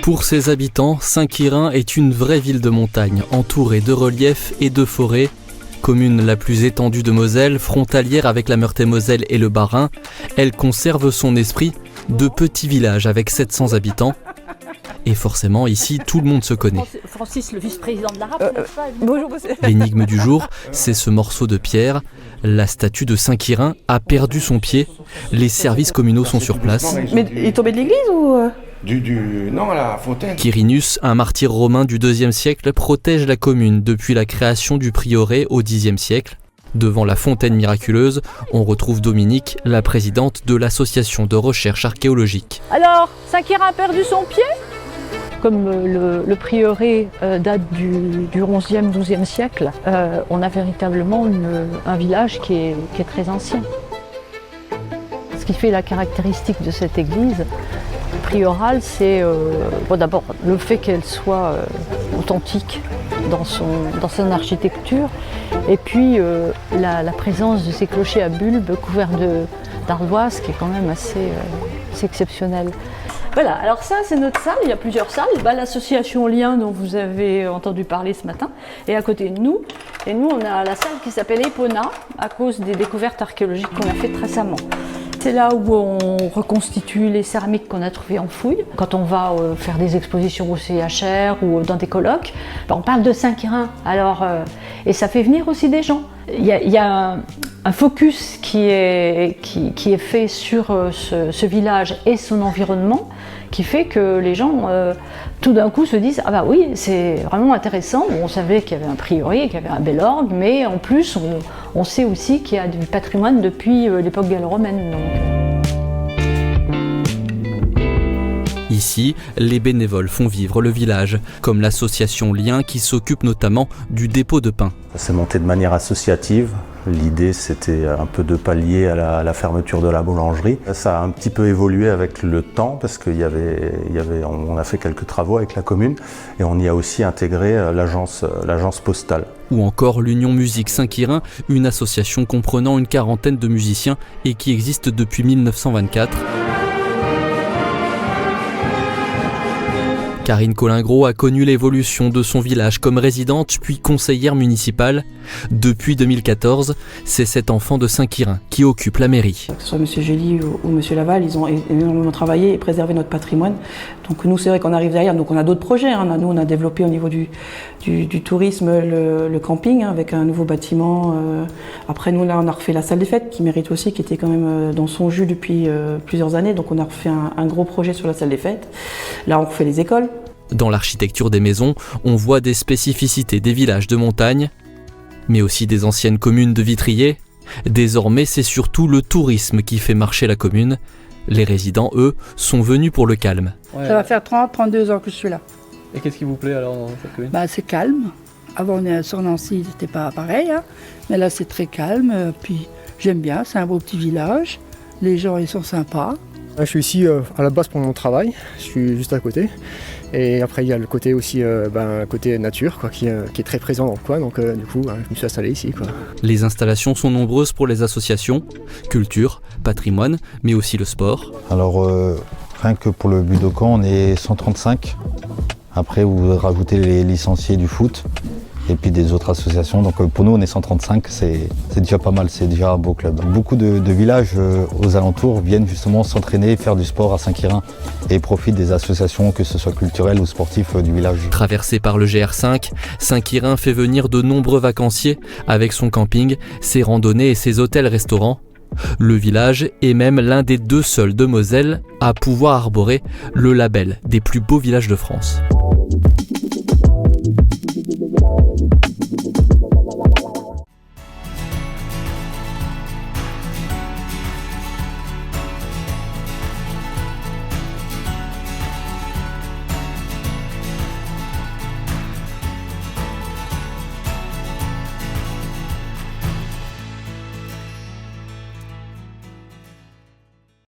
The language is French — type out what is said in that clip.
Pour ses habitants, Saint-Quirin est une vraie ville de montagne, entourée de reliefs et de forêts. Commune la plus étendue de Moselle, frontalière avec la Meurthe-et-Moselle et le Bas-Rhin, elle conserve son esprit de petit village avec 700 habitants. Et forcément, ici, tout le monde se connaît. Francis, le vice-président de l'Arape, n'est-ce pas ? Bonjour, monsieur. L'énigme du jour, c'est ce morceau de pierre. La statue de Saint-Quirin a perdu son pied. Les services communaux sont sur place. Mais il est tombé de l'église ou Non, à la fontaine. Quirinus, un martyr romain du IIe siècle, protège la commune depuis la création du prieuré au Xe siècle. Devant la fontaine miraculeuse, on retrouve Dominique, la présidente de l'association de recherche archéologique. Alors, Saint-Quirin a perdu son pied ? Comme le prieuré date du XIe, XIIe siècle, on a véritablement un village qui est très ancien. Ce qui fait la caractéristique de cette église priorale, c'est d'abord le fait qu'elle soit authentique dans son architecture, et puis la présence de ces clochers à bulbes couverts d'ardoises, qui est quand même assez exceptionnel. Voilà, alors ça c'est notre salle, il y a plusieurs salles. L'association Lien dont vous avez entendu parler ce matin est à côté de nous. Et nous on a la salle qui s'appelle Epona à cause des découvertes archéologiques qu'on a faites récemment. C'est là où on reconstitue les céramiques qu'on a trouvées en fouille. Quand on va faire des expositions au CHR ou dans des colloques, on parle de Saint-Quirin. Alors, et ça fait venir aussi des gens. Il y a un focus qui est fait sur ce village et son environnement, qui fait que les gens, tout d'un coup, se disent « Ah bah oui, c'est vraiment intéressant ». On savait qu'il y avait un prieuré, qu'il y avait un bel orgue, mais en plus, on sait aussi qu'il y a du patrimoine depuis l'époque gallo-romaine. Ici, les bénévoles font vivre le village, comme l'association Lien qui s'occupe notamment du dépôt de pain. Ça s'est monté de manière associative. L'idée, c'était un peu de pallier à la fermeture de la boulangerie. Ça a un petit peu évolué avec le temps parce on a fait quelques travaux avec la commune et on y a aussi intégré l'agence postale. Ou encore l'Union Musique Saint-Quirin, une association comprenant une quarantaine de musiciens et qui existe depuis 1924. Karine Collingros a connu l'évolution de son village comme résidente puis conseillère municipale. Depuis 2014, c'est cet enfant de Saint-Quirin qui occupe la mairie. Que ce soit M. Gély ou M. Laval, ils ont énormément travaillé et préservé notre patrimoine. Donc nous, c'est vrai qu'on arrive derrière, donc on a d'autres projets. Nous, on a développé au niveau du tourisme le camping avec un nouveau bâtiment. Après, nous, là, on a refait la salle des fêtes qui mérite aussi, qui était quand même dans son jus depuis plusieurs années. Donc on a refait un gros projet sur la salle des fêtes. Là, on refait les écoles. Dans l'architecture des maisons, on voit des spécificités des villages de montagne, mais aussi des anciennes communes de vitriers. Désormais, c'est surtout le tourisme qui fait marcher la commune. Les résidents, eux, sont venus pour le calme. Ouais. Ça va faire 32 ans que je suis là. Et qu'est-ce qui vous plaît alors dans cette commune ? C'est calme. Avant, on est sur Nancy, c'était pas pareil. Mais là, c'est très calme. Puis, j'aime bien. C'est un beau petit village. Les gens, ils sont sympas. Je suis ici à la base pour mon travail. Je suis juste à côté. Et après, il y a le côté aussi, côté nature qui est très présent dans le coin. Donc, du coup, je me suis installé ici. Les installations sont nombreuses pour les associations, culture, patrimoine, mais aussi le sport. Alors, rien que pour le Budokan, on est 135. Après, vous rajoutez les licenciés du foot et puis des autres associations. Donc pour nous, on est 135, c'est déjà pas mal, c'est déjà un beau club. Beaucoup de villages aux alentours viennent justement s'entraîner, faire du sport à Saint-Quirin et profitent des associations, que ce soit culturelles ou sportives du village. Traversé par le GR5, Saint-Quirin fait venir de nombreux vacanciers avec son camping, ses randonnées et ses hôtels-restaurants. Le village est même l'un des 2 seuls de Moselle à pouvoir arborer le label des plus beaux villages de France.